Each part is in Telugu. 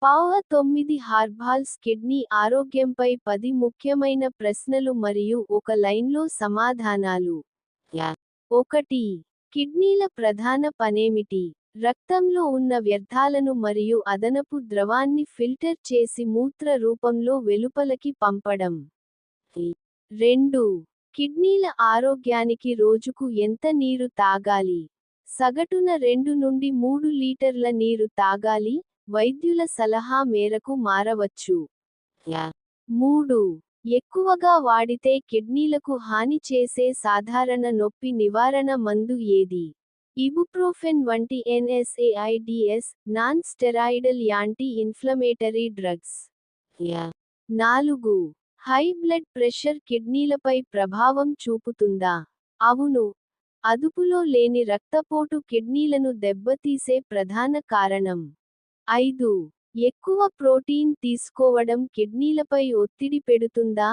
పవర్ 9 హార్బాల్స్ కిడ్నీ ఆరోగ్యంపై 10 ముఖ్యమైన ప్రశ్నలు మరియు ఒక లైన్లో సమాధానాలు. 1. కిడ్నీల ప్రధాన పనేమిటి? రక్తంలో ఉన్న వ్యర్థాలను మరియు అదనపు ద్రవాన్ని ఫిల్టర్ చేసి మూత్ర రూపంలో వెలుపలకి పంపడం. 2. కిడ్నీల ఆరోగ్యానికి రోజుకు ఎంత నీరు తాగాలి? సగటున 2 నుండి 3 లీటర్ల నీరు తాగాలి, వైద్యుల సలహా మేరకు మారవచ్చు. 3. ఎక్కువగా వాడితే కిడ్నీలకు హాని చేసే సాధారణ నొప్పి నివారణ మందు ఏది? ఇబుప్రోఫెన్ వంటి NSAIDs, non steroidal anti inflammatory drugs. 4. High blood pressure కిడ్నీలపై ప్రభావం చూపుతుందా? అవును. అదుపులో లేని రక్తపోటు కిడ్నీలను దెబ్బతీసే ప్రధాన కారణం. 5. ఎక్కువ ప్రోటీన్ తీసుకోవడం కిడ్నీలపై ఒత్తిడి పెడుతుందా?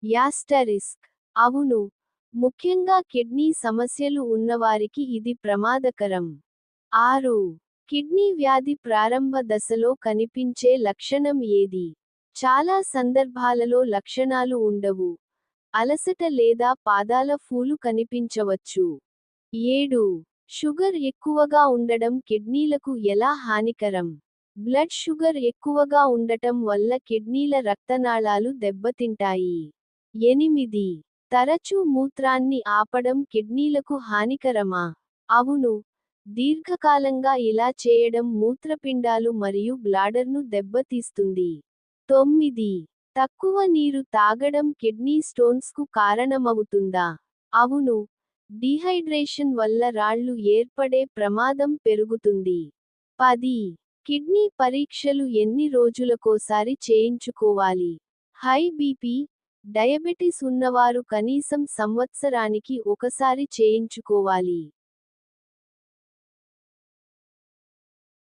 యాస్టరిస్క్. అవును. ముఖ్యంగా కిడ్నీ సమస్యలు ఉన్నవారికి ఇది ప్రమాదకరం. 6. కిడ్నీ వ్యాధి ప్రారంభ దశలో కనిపించే లక్షణం ఏది? చాలా సందర్భాలలో లక్షణాలు ఉండవు. అలసట లేదా పాదాల ఫూలు కనిపించవచ్చు. 7. షుగర్ ఎక్కువగా ఉండడం కిడ్నీలకు ఎలా హానికరం? బ్లడ్ షుగర్ ఎక్కువగా ఉండటం వల్ల కిడ్నీల రక్తనాళాలు దెబ్బతింటాయి. 8. తరచూ మూత్రాన్ని ఆపడం కిడ్నీలకు హానికరమా? అవును. దీర్ఘకాలంగా ఇలా చేయడం మూత్రపిండాలు మరియు బ్లాడర్ను దెబ్బతీస్తుంది. 9. తక్కువ నీరు తాగడం కిడ్నీ స్టోన్స్కు కారణమవుతుందా? అవును. డీహైడ్రేషన్ వల్ల రాళ్ళు ఏర్పడే ప్రమాదం పెరుగుతుంది. 10. కిడ్నీ పరీక్షలు ఎన్ని రోజులకోసారి చేయించుకోవాలి? హై బీపీ, డయబెటిస్ ఉన్నవారు కనీసం సంవత్సరానికి ఒకసారి చేయించుకోవాలి.